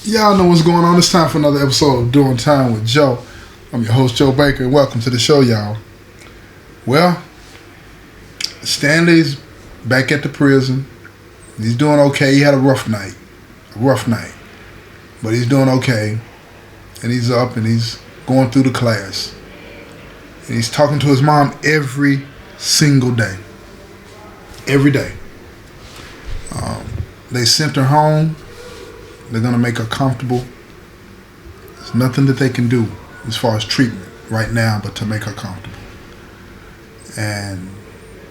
Y'all know what's going on. It's time for another episode of Doing Time with Joe. I'm your host, Joe Baker, and welcome to the show, y'all. Well, Stanley's back at the prison. He's doing okay. He had a rough night. But he's doing okay. And he's up and he's going through the class. And he's talking to his mom every single day. Every day. They sent her home. They're going to make her comfortable. There's nothing that they can do as far as treatment right now but to make her comfortable. And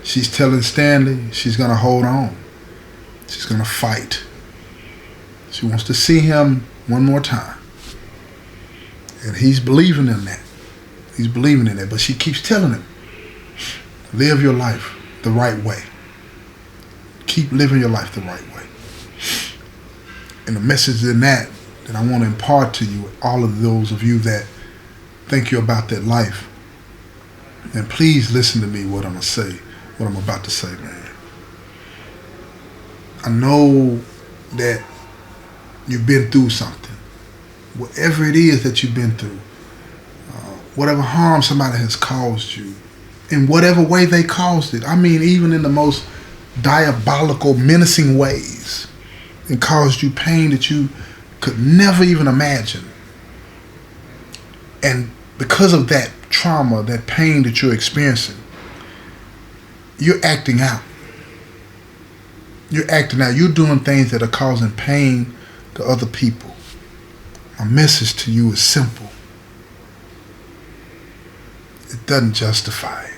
she's telling Stanley she's going to hold on. She's going to fight. She wants to see him one more time. And he's believing in that. But she keeps telling him, live your life the right way. Keep living your life the right way. And the message in that I want to impart to you, all of those of you that think you're about that life. And please listen to me what I'm about to say, man. I know that you've been through something. Whatever it is that you've been through, whatever harm somebody has caused you, in whatever way they caused it. I mean, even in the most diabolical, menacing ways. It caused you pain that you could never even imagine. And because of that trauma, that pain that you're experiencing, you're acting out. You're doing things that are causing pain to other people. My message to you is simple. It doesn't justify it.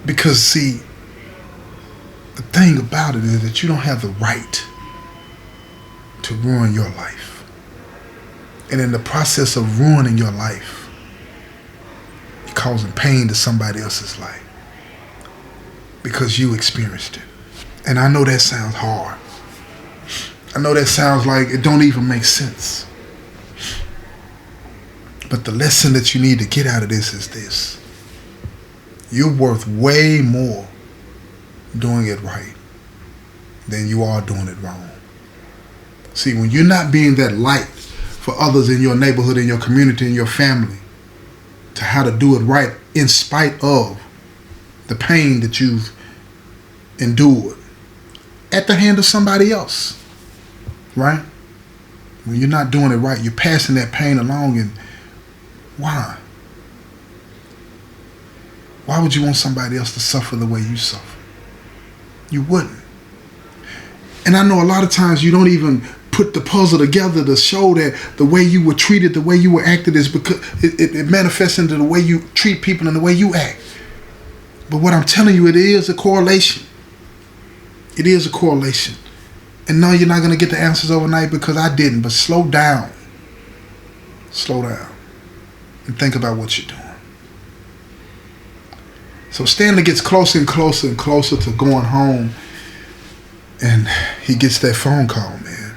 Because, see, the thing about it is that you don't have the right to ruin your life. And in the process of ruining your life, you're causing pain to somebody else's life because you experienced it. And I know that sounds hard. I know that sounds like it don't even make sense. But the lesson that you need to get out of this is this. You're worth way more doing it right than you are doing it wrong. See, when you're not being that light for others in your neighborhood, in your community, in your family, to how to do it right in spite of the pain that you've endured at the hand of somebody else, right? When you're not doing it right, you're passing that pain along, and why? Why would you want somebody else to suffer the way you suffer? You wouldn't. And I know a lot of times you don't even put the puzzle together to show that the way you were treated, the way you were acted is because it manifests into the way you treat people and the way you act. But what I'm telling you, it is a correlation. It is a correlation. And no, you're not going to get the answers overnight because I didn't. But slow down. Slow down. And think about what you're doing. So Stanley gets closer and closer and closer to going home, and he gets that phone call, man.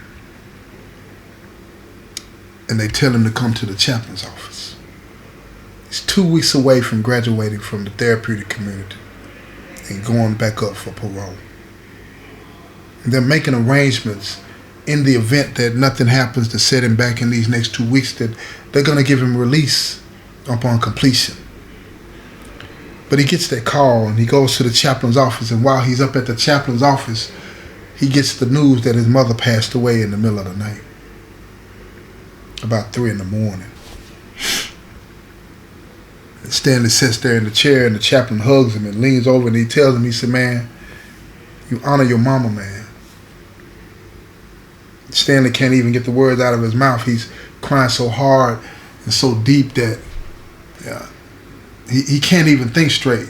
And they tell him to come to the chaplain's office. He's 2 weeks away from graduating from the therapeutic community and going back up for parole. And they're making arrangements in the event that nothing happens to set him back in these next 2 weeks, that they're going to give him release upon completion. But he gets that call and he goes to the chaplain's office, and while he's up at the chaplain's office, he gets the news that his mother passed away in the middle of the night. About 3 a.m. And Stanley sits there in the chair, and the chaplain hugs him and leans over and he tells him, he said, man, you honor your mama, man. Stanley can't even get the words out of his mouth. He's crying so hard and so deep that he can't even think straight.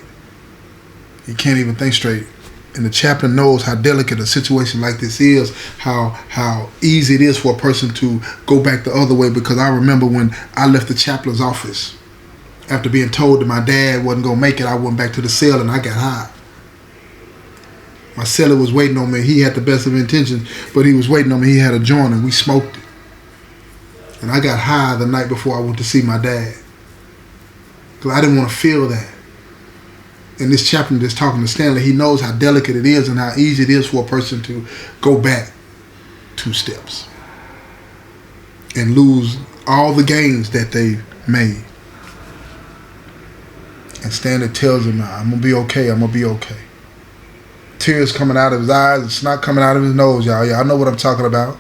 And the chaplain knows how delicate a situation like this is, how easy it is for a person to go back the other way. Because I remember when I left the chaplain's office, after being told that my dad wasn't going to make it, I went back to the cell and I got high. My cellar was waiting on me. He had the best of intentions, but he was waiting on me. He had a joint and we smoked it. And I got high the night before I went to see my dad. Because I didn't want to feel that. And this chaplain that's talking to Stanley, he knows how delicate it is and how easy it is for a person to go back 2 steps and lose all the gains that they made. And Stanley tells him, I'm going to be okay, I'm going to be okay. Tears coming out of his eyes and snot coming out of his nose, y'all. Y'all know what I'm talking about.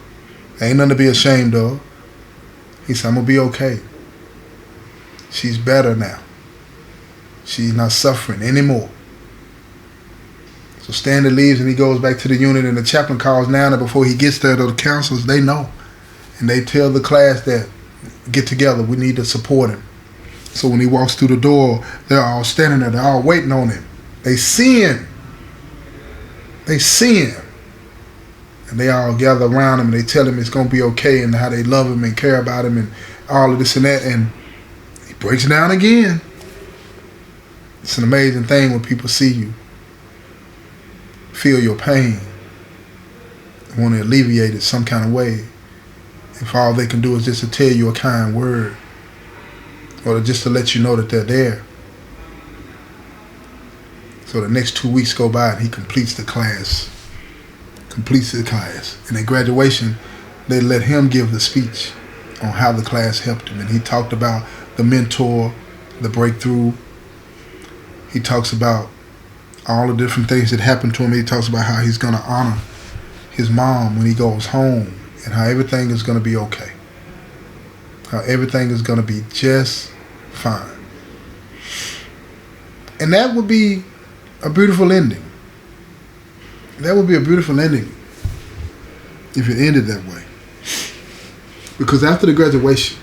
Ain't nothing to be ashamed of. He said, I'm going to be okay. She's better now. She's not suffering anymore. So Stanley leaves and he goes back to the unit, and the chaplain calls Nana before he gets there. The counselors, they know. And they tell the class that, get together, we need to support him. So when he walks through the door, they're all standing there. They're all waiting on him. They see him. They see him. And they all gather around him and they tell him it's going to be okay and how they love him and care about him and all of this and that. And he breaks down again. It's an amazing thing when people see you, feel your pain, and want to alleviate it some kind of way. If all they can do is just to tell you a kind word or just to let you know that they're there. So the next 2 weeks go by and he completes the class. And at graduation, they let him give the speech on how the class helped him. And he talked about the mentor, the breakthrough. He talks about all the different things that happened to him. He talks about how he's going to honor his mom when he goes home and how everything is going to be okay. How everything is going to be just fine. And that would be a beautiful ending. That would be a beautiful ending if it ended that way. Because after the graduation,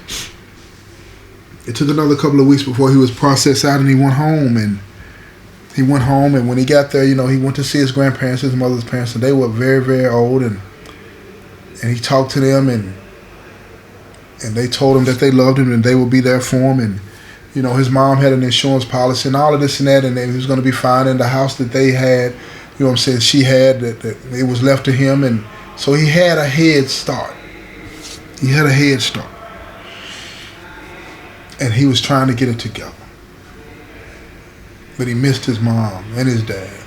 it took another couple of weeks before he was processed out and he went home. And when he got there, he went to see his grandparents, his mother's parents, and they were very, very old. And he talked to them and they told him that they loved him and they would be there for him. And his mom had an insurance policy and all of this and that, and he was going to be fine in the house that they had. She had, that it was left to him. And so he had a head start. And he was trying to get it together. But he missed his mom and his dad.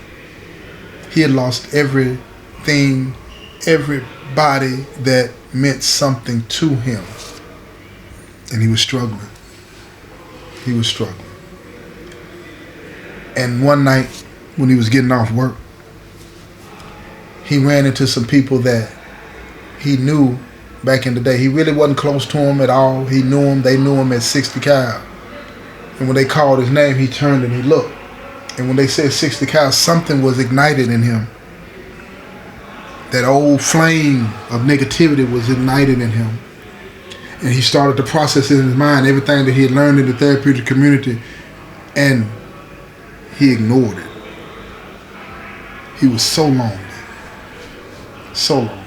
He had lost everything, everybody that meant something to him. And he was struggling. And one night when he was getting off work, he ran into some people that he knew back in the day. He really wasn't close to them at all. He knew them. They knew him at 60 Cal. And when they called his name, he turned and he looked. And when they said 60 Cal, something was ignited in him. That old flame of negativity was ignited in him. And he started to process in his mind everything that he had learned in the therapeutic community. And he ignored it. He was so lonely. So lonely.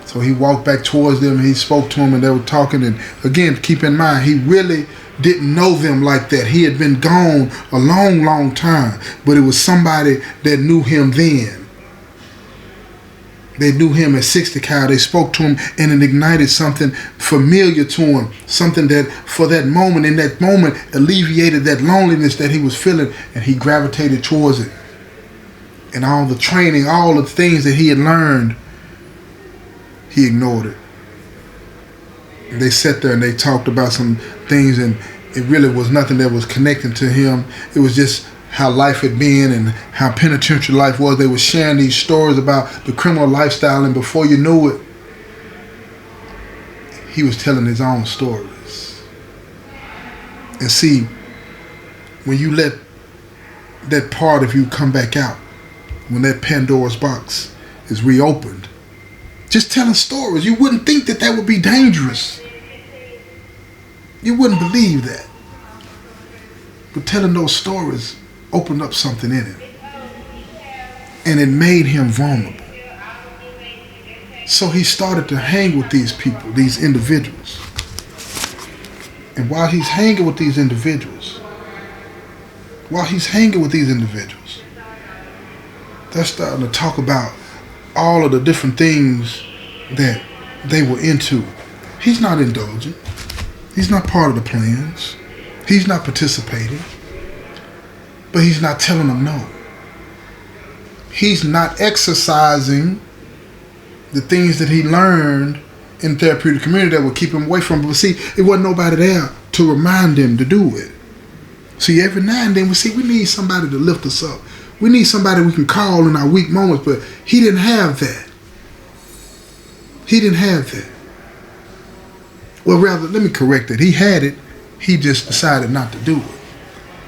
So he walked back towards them and he spoke to them and they were talking. And again, keep in mind, he really didn't know them like that. He had been gone a long, long time. But it was somebody that knew him then. They knew him at 60 Cal. They spoke to him and it ignited something familiar to him. Something that for that moment, in that moment, alleviated that loneliness that he was feeling. And he gravitated towards it. And all the training, all the things that he had learned, he ignored it. And they sat there and they talked about some things, and it really was nothing that was connecting to him. It was just how life had been and how penitentiary life was. They were sharing these stories about the criminal lifestyle, and before you knew it, he was telling his own stories. And see, when you let that part of you come back out, when that Pandora's box is reopened, just telling stories, you wouldn't think that that would be dangerous. You wouldn't believe that. But telling those stories opened up something in him. And it made him vulnerable. So he started to hang with these people, these individuals. And while he's hanging with these individuals, they're starting to talk about all of the different things that they were into. He's not indulgent. He's not part of the plans. He's not participating. But he's not telling them no. He's not exercising the things that he learned in therapeutic community that would keep him away from it. But see, it wasn't nobody there to remind him to do it. See, every now and then we need somebody to lift us up. We need somebody we can call in our weak moments, but he didn't have that. He didn't have that. Well, rather, let me correct that. He had it. He just decided not to do it.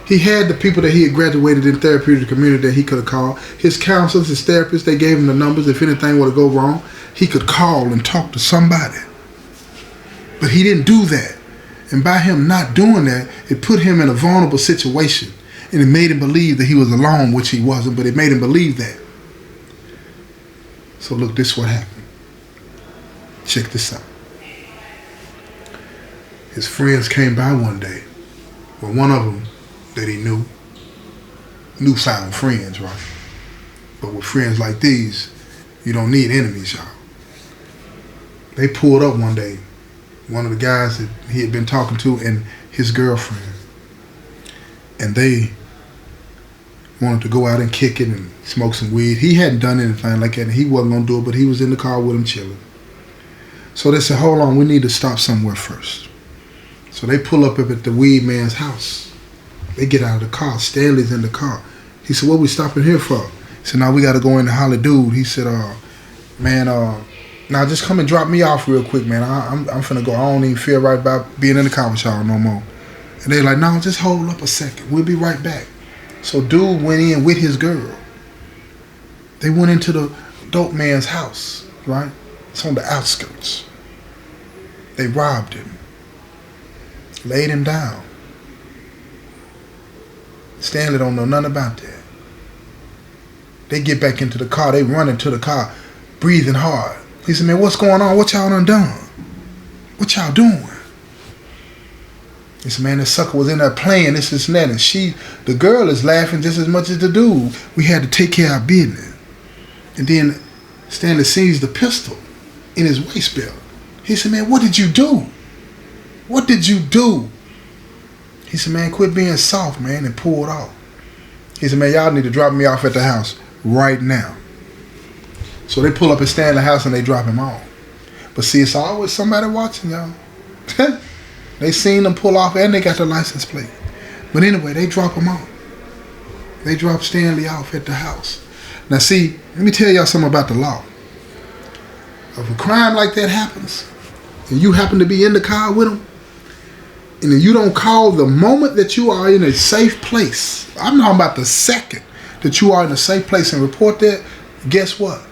He had the people that he had graduated in therapeutic community that he could have called. His counselors, his therapists, they gave him the numbers. If anything were to go wrong, he could call and talk to somebody. But he didn't do that. And by him not doing that, it put him in a vulnerable situation. And it made him believe that he was alone, which he wasn't, but it made him believe that. So look, this is what happened. Check this out. His friends came by one day. Well, one of them that he knew sound friends, right? But with friends like these, you don't need enemies, y'all. They pulled up one day, one of the guys that he had been talking to and his girlfriend. And they wanted to go out and kick it and smoke some weed. He hadn't done anything like that, and he wasn't going to do it, but he was in the car with him chilling. So they said, hold on, we need to stop somewhere first. So they pull up at the weed man's house. They get out of the car. Stanley's in the car. He said, what we stopping here for? He said, now we got to go in to holler dude. He said, man, now just come and drop me off real quick, man. I'm finna go. I don't even feel right about being in the car with y'all no more. And they like, no, just hold up a second. We'll be right back. So dude went in with his girl. They went into the dope man's house, right? It's on the outskirts. They robbed him. Laid him down. Stanley don't know nothing about that. They get back into the car. They run into the car, breathing hard. He said, man, what's going on? What y'all done done? What y'all doing? He said, man, this sucker was in there playing this and that. And the girl is laughing just as much as the dude. We had to take care of our business. And then Stanley sees the pistol in his waist belt. He said, man, what did you do? What did you do? He said, man, quit being soft, man, and pulled off. He said, man, y'all need to drop me off at the house right now. So they pull up at Stanley's house and they drop him off. But see, it's always somebody watching, y'all. They seen them pull off and they got the license plate. But anyway, they drop him off. They drop Stanley off at the house. Now see, let me tell y'all something about the law. If a crime like that happens, and you happen to be in the car with them, and then you don't call the moment that you are in a safe place, I'm talking about the second that you are in a safe place and report that, guess what?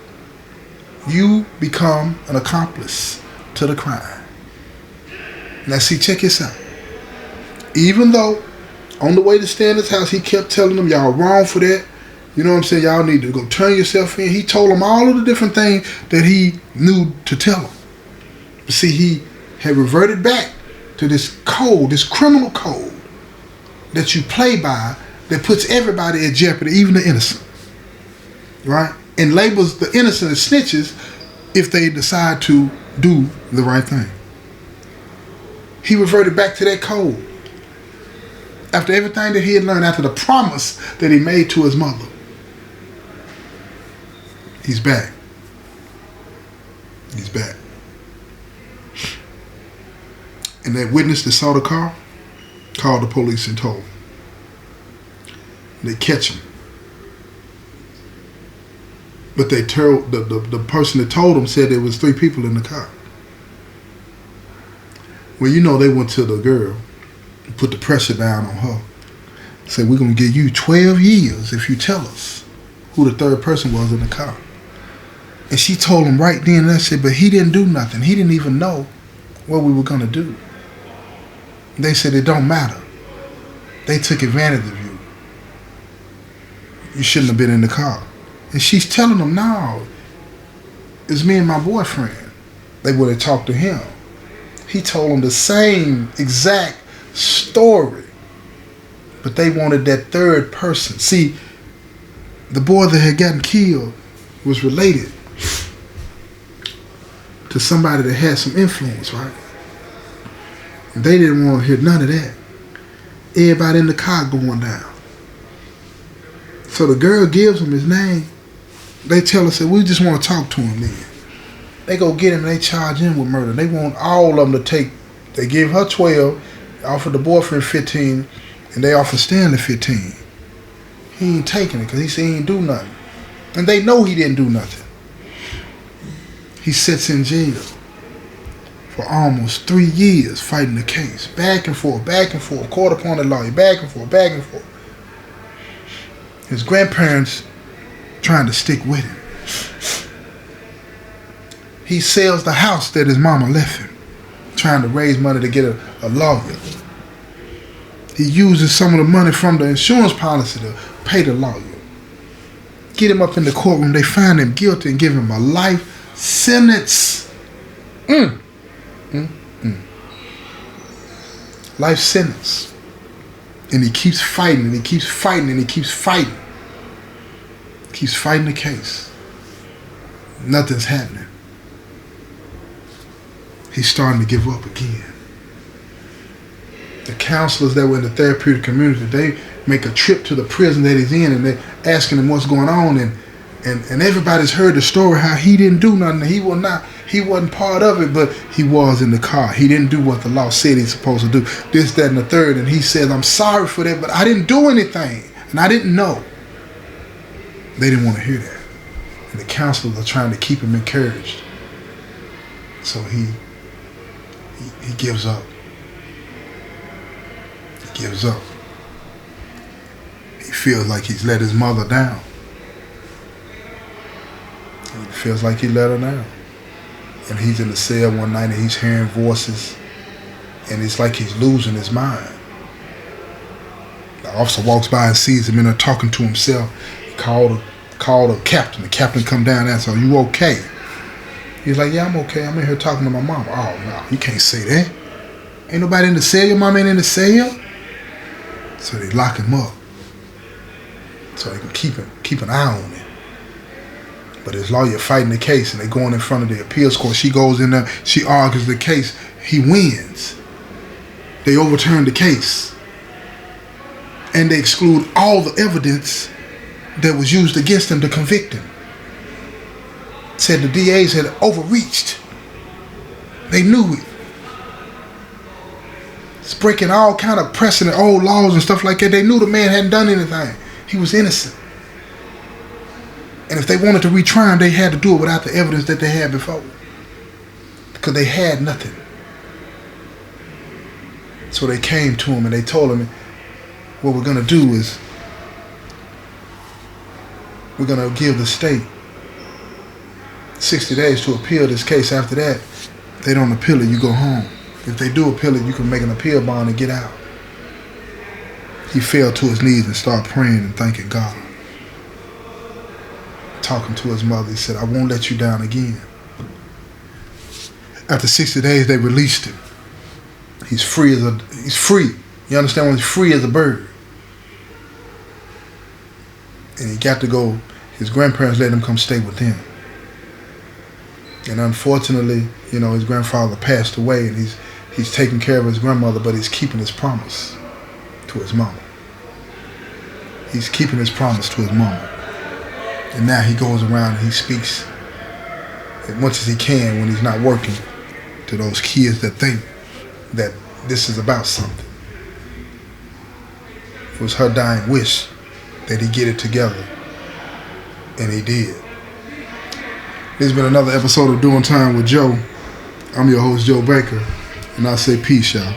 You become an accomplice to the crime. Now see, check this out. Even though on the way to Stanley's house, he kept telling them, y'all wrong for that. You know what I'm saying? Y'all need to go turn yourself in. He told them all of the different things that he knew to tell them. But see, he had reverted back to this code, this criminal code that you play by that puts everybody at jeopardy, even the innocent. Right? And labels the innocent as snitches if they decide to do the right thing. He reverted back to that code after everything that he had learned, after the promise that he made to his mother. He's back. He's back. And that witness that saw the car called the police and told them. They catch him. But they told the person that told them said there was 3 people in the car. Well, you know, they went to the girl and put the pressure down on her. Said, we're going to give you 12 years if you tell us who the 3rd person was in the car. And she told him right then and there, said, but he didn't do nothing. He didn't even know what we were going to do. They said, it don't matter. They took advantage of you. You shouldn't have been in the car. And she's telling them, no, it's me and my boyfriend. They would have talked to him. He told them the same exact story. But they wanted that 3rd person. See, the boy that had gotten killed was related to somebody that had some influence, right? And they didn't want to hear none of that. Everybody in the car going down. So the girl gives him his name. They tell us that we just want to talk to him then. They go get him and they charge him with murder. They want all of them to take. They give her 12, offered the boyfriend 15, and they offer Stanley 15. He ain't taking it because he said he ain't do nothing. And they know he didn't do nothing. He sits in jail for almost 3 years fighting the case. Back and forth, court appointed lawyer, back and forth. His grandparents trying to stick with him. He sells the house that his mama left him, trying to raise money to get a lawyer. He uses some of the money from the insurance policy to pay the lawyer. Get him up in the courtroom. They find him guilty and give him a life sentence. Life sentence. And he keeps fighting and he keeps fighting and he keeps fighting. Keeps fighting the case. Nothing's happening. He's starting to give up again. The counselors that were in the therapeutic community, they make a trip to the prison that he's in and they're asking him what's going on, and everybody's heard the story how he didn't do nothing. He wasn't part of it, but he was in the car. He didn't do what the law said he's supposed to do. This, that, and the third. And he says, I'm sorry for that, but I didn't do anything. And I didn't know. They didn't want to hear that. And the counselors are trying to keep him encouraged. So he gives up. He gives up. He feels like he's let his mother down. He feels like he let her down. And he's in the cell one night and he's hearing voices. And it's like he's losing his mind. The officer walks by and sees him in there talking to himself. He called a captain. The captain come down and asks, are you okay? He's like, yeah, I'm okay. I'm in here talking to my mom. Oh, no, you can't say that. Ain't nobody in the cell. Your mom ain't in the cell. So they lock him up. So they can keep an eye on him. But his lawyer fighting the case and they going in front of the appeals court. She goes in there, she argues the case. He wins. They overturn the case. And they exclude all the evidence that was used against him to convict him. Said the DAs had overreached. They knew it. It's breaking all kind of precedent, old laws and stuff like that. They knew the man hadn't done anything. He was innocent. And if they wanted to retry him, they had to do it without the evidence that they had before. Because they had nothing. So they came to him and they told him, what we're going to do is we're going to give the state 60 days to appeal this case. After that, if they don't appeal it, you go home. If they do appeal it, you can make an appeal bond and get out. He fell to his knees and started praying and thanking God. Talking to his mother, he said, I won't let you down again. After 60 days, they released him. He's free. He's free. You understand? When he's free as a bird. And he got to go, his grandparents let him come stay with them. And unfortunately, his grandfather passed away and he's taking care of his grandmother, but he's keeping his promise to his mama. He's keeping his promise to his mama. And now he goes around and he speaks as much as he can when he's not working to those kids that think that this is about something. It was her dying wish that he get it together. And he did. This has been another episode of Doing Time with Joe. I'm your host, Joe Baker. And I say peace, y'all.